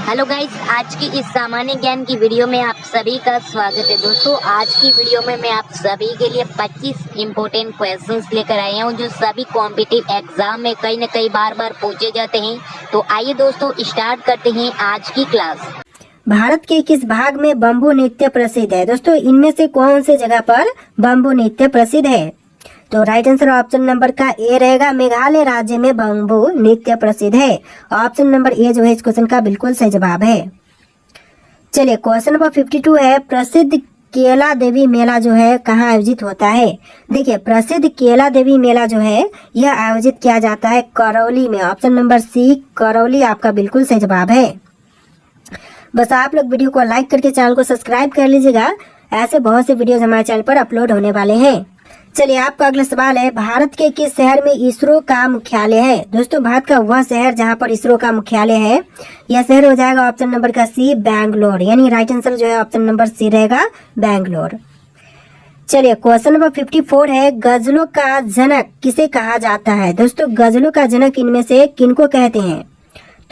Hello guys, आज की इस सामान्य ज्ञान की वीडियो में आप सभी का स्वागत है। दोस्तों, आज की वीडियो में मैं आप सभी के लिए 25 इम्पोर्टेंट क्वेश्चंस लेकर आया हूं जो सभी कॉम्पिटिटिव एग्जाम में कहीं न कहीं बार पूछे जाते हैं। तो आइए दोस्तों, स्टार्ट करते हैं आज की क्लास। भारत के किस भाग में बम्बू नृत्य प्रसिद्ध है? दोस्तों, इनमें से कौन से जगह पर बम्बू नृत्य प्रसिद्ध है? तो राइट आंसर ऑप्शन नंबर का ए रहेगा। मेघालय राज्य में बम्बू नृत्य प्रसिद्ध है। ऑप्शन नंबर ए जो है इस क्वेश्चन का बिल्कुल सही जवाब है। चलिए, क्वेश्चन नंबर 52 है, प्रसिद्ध केला देवी मेला जो है कहाँ आयोजित होता है? देखिए, प्रसिद्ध केला देवी मेला जो है यह आयोजित किया जाता है करौली में। ऑप्शन नंबर सी करौली आपका बिल्कुल सही जवाब है। बस आप लोग वीडियो को लाइक करके चैनल को सब्सक्राइब कर लीजिएगा। ऐसे बहुत से वीडियोस हमारे चैनल पर अपलोड होने वाले हैं। चलिए, आपका अगला सवाल है, भारत के किस शहर में इसरो का मुख्यालय है? दोस्तों, भारत का वह शहर जहां पर इसरो का मुख्यालय है, यह शहर हो जाएगा ऑप्शन नंबर का सी बैंगलोर। यानी राइट आंसर जो है ऑप्शन नंबर सी रहेगा बैंगलोर। चलिए, क्वेश्चन नंबर 54 है, गजलों का जनक किसे कहा जाता है? दोस्तों, गजलों का जनक इनमें से किनको कहते हैं?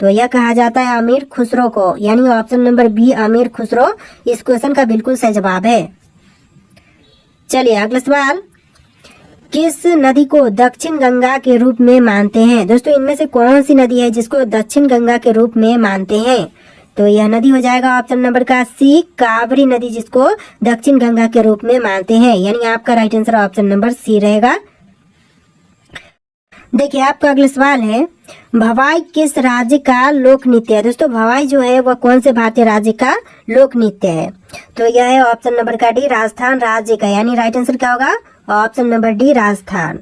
तो यह कहा जाता है अमीर खुसरो को। यानी ऑप्शन नंबर बी अमीर खुसरो इस क्वेश्चन का बिल्कुल सही जवाब है। चलिए, अगला सवाल, किस नदी को दक्षिण गंगा के रूप में मानते हैं? दोस्तों, इनमें से कौन सी नदी है जिसको दक्षिण गंगा के रूप में मानते हैं? तो यह नदी हो जाएगा ऑप्शन नंबर का सी कावेरी नदी, जिसको दक्षिण गंगा के रूप में मानते हैं। यानी आपका right answer option number C रहेगा। देखिए, आपका अगला सवाल है, भवाई किस राज्य का लोक नृत्य है? दोस्तों, भवाई जो है वह कौन से भारतीय राज्य का लोक नृत्य है? तो यह है ऑप्शन नंबर का डी राजस्थान राज्य का। यानी राइट आंसर क्या होगा? Option number D Rajasthan.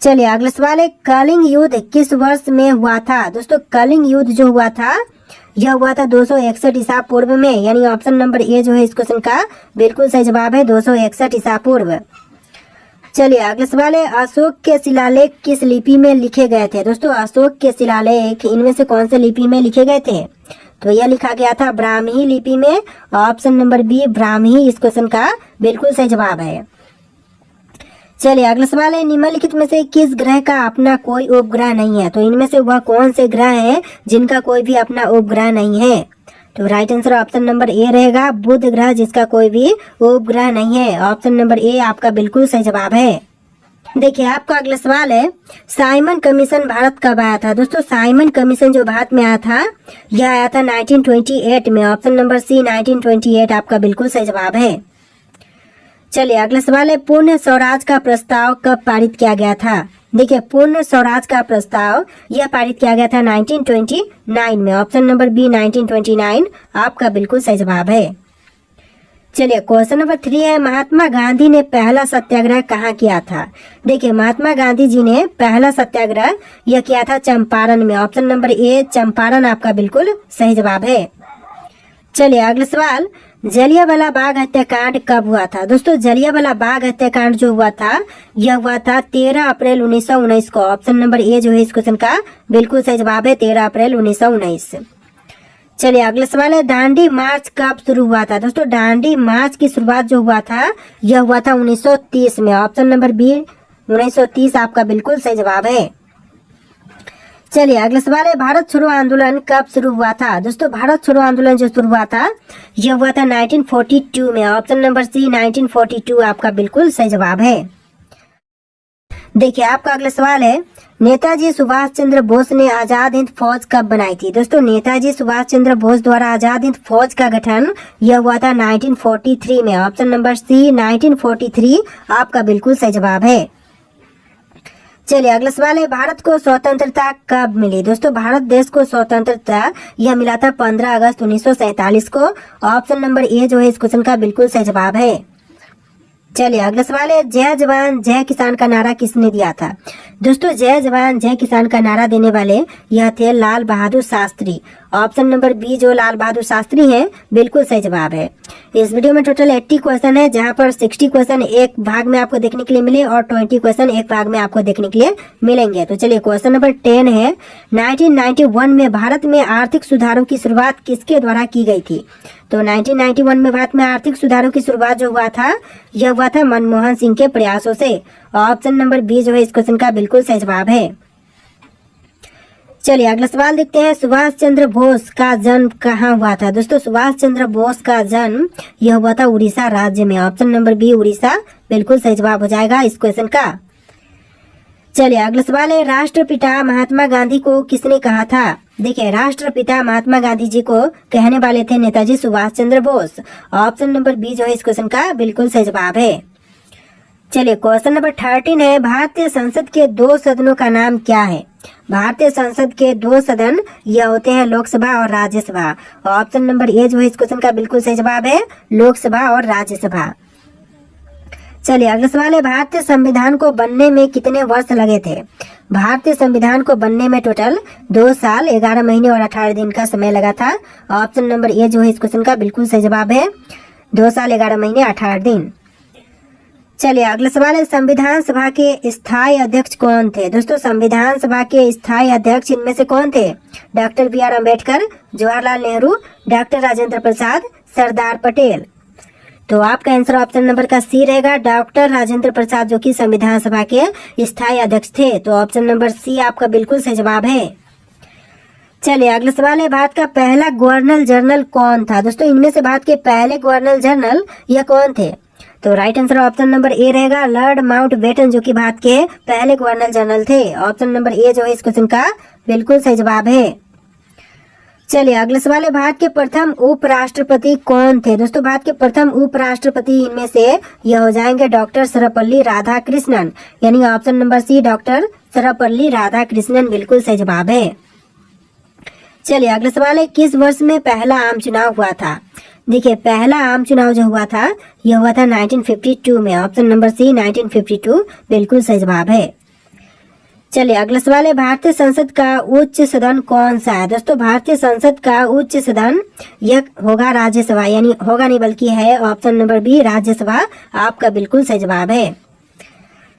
चलिए, अगला सवाल है, कलिंग युद्ध किस वर्ष में हुआ था? दोस्तों, कलिंग युद्ध जो हुआ था यह हुआ था 261 ईसा पूर्व में। यानी ऑप्शन नंबर ए जो है इस क्वेश्चन का बिल्कुल सही जवाब है, 261 ईसा पूर्व। चलिए, अगला सवाल है, अशोक के शिलालेख किस लिपि में लिखे गए थे? दोस्तों, अशोक के शिलालेख इनमें से कौन से लिपि में लिखे गए थे? तो यह लिखा गया था ब्राह्मी लिपि में। ऑप्शन नंबर बी ब्राह्मी इस क्वेश्चन का बिल्कुल सही जवाब है। चलिए, अगला सवाल है, निम्नलिखित में से किस ग्रह का अपना कोई उपग्रह नहीं है? तो इनमें से वह कौन से ग्रह हैं जिनका कोई भी अपना उपग्रह नहीं है? तो right answer option number A रहेगा बुध ग्रह, जिसका कोई भी उपग्रह नहीं है। ऑप्शन नंबर ए आपका बिल्कुल सही जवाब है। देखिए, आपका अगला सवाल है, साइमन कमीशन भारत कब आया था? दोस्तों, साइमन कमीशन जो भारत में आया था यह आया था 1928 में। ऑप्शन नंबर सी 1928 आपका बिल्कुल सही जवाब है। चलिए, अगला सवाल है, पूर्ण स्वराज का प्रस्ताव कब पारित किया गया था? देखिए, पूर्ण स्वराज का प्रस्ताव यह पारित किया गया था 1929 में। ऑप्शन नंबर बी 1929 आपका बिल्कुल सही जवाब है। चलिए, क्वेश्चन नंबर 3 है, महात्मा गांधी ने पहला सत्याग्रह कहाँ किया था? देखिए, महात्मा गांधी जी ने पहला सत्याग्रह यह किया था चंपारण में। ऑप्शन नंबर ए चंपारण आपका बिल्कुल सही जवाब है। चलिए, अगला सवाल, जलियांवाला बाग हत्याकांड कब हुआ था? दोस्तों, जलियांवाला बाग हत्याकांड जो हुआ था यह हुआ था 13 अप्रैल 1919 को। ऑप्शन नंबर ए जो है इस क्वेश्चन का बिल्कुल सही जवाब है, 13 अप्रैल 1919। चलिए, अगला सवाल है, दांडी मार्च कब शुरू हुआ था? दोस्तों, दांडी मार्च की शुरुआत जो हुआ था यह हुआ था 1930 में। ऑप्शन नंबर बी 1930 आपका बिल्कुल सही जवाब है। चलिए, अगला सवाल है, भारत छोड़ो आंदोलन कब शुरू हुआ था? दोस्तों, भारत छोड़ो आंदोलन जो शुरू हुआ था यह हुआ था 1942 में। ऑप्शन नंबर सी 1942 आपका बिल्कुल सही जवाब है। देखिए, आपका अगला सवाल है, नेताजी सुभाष चंद्र बोस ने आजाद हिंद फौज कब बनाई थी? दोस्तों, नेताजी सुभाष चंद्र बोस द्वारा आजाद हिंद फौज का गठन यह हुआ था 1943 में। ऑप्शन नंबर सी 1943 आपका बिल्कुल सही जवाब है। चलिए, अगला सवाल है, भारत को स्वतंत्रता कब मिली? दोस्तों, भारत देश को स्वतंत्रता यह मिला था 15 अगस्त 1947 को। ऑप्शन नंबर ए जो है इस क्वेश्चन का बिल्कुल सही जवाब है। चलिए, अगला सवाल है, जय जवान जय किसान का नारा किसने दिया था? दोस्तों, जय जवान जय किसान का नारा देने वाले यह थे Lal Bahadur Shastri. Option number B जो लाल बहादुर शास्त्री हैं बिल्कुल सही जवाब है। इस वीडियो में टोटल 80 क्वेश्चन है, जहां पर 60 क्वेश्चन एक भाग में आपको देखने के लिए मिले और 20 क्वेश्चन एक भाग में आपको देखने के लिए मिलेंगे। तो चलिए, क्वेश्चन नंबर 10 है, 1991 में भारत में आर्थिक सुधारों की शुरुआत किसके द्वारा की गई थी? तो 1991 में भारत में आर्थिक सुधारों की शुरुआत जो हुआ था यह हुआ था मनमोहन सिंह के प्रयासों से। ऑप्शन नंबर बी जो है इस क्वेश्चन का बिल्कुल सही जवाब है। चलिए अगला सवाल देखते हैं। सुभाष चंद्र बोस का जन्म कहाँ हुआ था? दोस्तों सुभाष चंद्र बोस का जन्म यह हुआ था उड़ीसा राज्य में। ऑप्शन नंबर बी उड़ीसा बिल्कुल सही जवाब हो जाएगा इस क्वेश्चन का। चलिए अगला सवाल है, राष्ट्रपिता महात्मा गांधी को किसने कहा था? देखिए राष्ट्रपिता महात्मा गांधी जी को कहने वाले थे Netaji Subhash Chandra Bose. Option number B जो है इस क्वेश्चन का बिल्कुल सही जवाब है। चलिए क्वेश्चन नंबर 13 है, भारतीय संसद के 2 सदनों का नाम क्या है? भारतीय संसद के 2 सदन यह होते हैं लोकसभा और राज्यसभा। ऑप्शन नंबर ए जो है इस क्वेश्चन का बिल्कुल सही जवाब है, लोकसभा और राज्यसभा। चलिए अगला सवाल है, भारतीय संविधान को बनने में कितने वर्ष लगे थे? भारतीय संविधान को बनने में टोटल 2 साल 11 महीने और 18 दिन का समय लगा था। ऑप्शन नंबर ए जो है इस क्वेश्चन का बिल्कुल सही जवाब है, 2 साल 11 महीने 18 दिन। चलिए अगला सवाल है, संविधान सभा के स्थायी अध्यक्ष कौन थे? दोस्तों संविधान सभा के स्थायी अध्यक्ष इनमें से कौन थे? Doctor B R Ambedkar, Jawaharlal Nehru, doctor Rajendra Prasad, Sardar Patel. तो आपका आंसर ऑप्शन नंबर का सी रहेगा, डॉक्टर राजेंद्र प्रसाद जो कि संविधान सभा के स्थायी अध्यक्ष थे। तो ऑप्शन नंबर सी आपका बिल्कुल सही जवाब है। चलिए अगला सवाल है, भारत का पहला गवर्नर जनरल कौन था? दोस्तों इनमें से भारत के पहले गवर्नर जनरल यह कौन थे? तो right answer option number A रहेगा, लॉर्ड माउंटबेटन जो कि भारत के पहले गवर्नर जनरल थे। ऑप्शन नंबर ए जो है इस क्वेश्चन का बिल्कुल सही जवाब है। चलिए अगला सवाल है, भारत के प्रथम उपराष्ट्रपति कौन थे? दोस्तों भारत के प्रथम उपराष्ट्रपति इनमें से यह हो जाएंगे डॉक्टर सर्वपल्ली राधाकृष्णन, यानी option number C doctor Sarvepalli Radhakrishnan बिल्कुल सही जवाब है। चलिए अगला सवाल है, किस वर्ष में पहला आम चुनाव हुआ था? देखिए पहला आम चुनाव जो हुआ था यह हुआ था 1952 में। ऑप्शन नंबर सी 1952 बिल्कुल सही जवाब है। चलिए अगला सवाल है, भारतीय संसद का उच्च सदन कौन सा है? दोस्तों भारतीय संसद का उच्च सदन यह होगा राज्यसभा, यानी होगा नहीं बल्कि है ऑप्शन नंबर बी राज्यसभा आपका बिल्कुल सही जवाब है।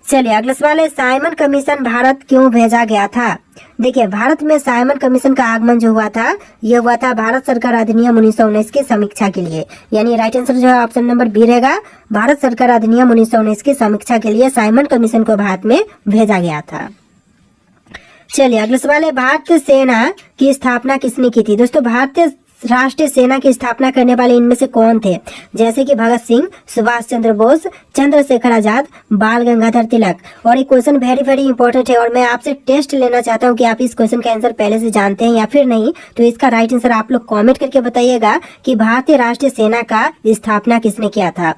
चलिए अगला सवाल है, साइमन कमीशन भारत क्यों भेजा गया था? देखिए भारत में साइमन कमीशन का आगमन जो हुआ था यह हुआ था भारत सरकार अधिनियम 1919 की समीक्षा के लिए, यानी राइट आंसर जो है ऑप्शन नंबर बी रहेगा, भारत सरकार अधिनियम 1919 की समीक्षा के लिए साइमन कमीशन को भारत में भेजा गया था। चलिए अगला सवाल है, भारतीय सेना की स्थापना किसने की थी? दोस्तों भारतीय राष्ट्रीय सेना की स्थापना करने वाले इनमें से कौन थे? जैसे कि भगत सिंह, सुभाष चंद्र बोस, चंद्रशेखर आजाद, बाल गंगाधर तिलक। और ये क्वेश्चन वेरी इंपॉर्टेंट है और मैं आपसे टेस्ट लेना चाहता हूँ कि आप इस क्वेश्चन का आंसर पहले से जानते हैं या फिर नहीं। तो इसका राइट आंसर आप लोग कॉमेंट करके बताइएगा कि भारतीय राष्ट्रीय सेना का स्थापना किसने किया था।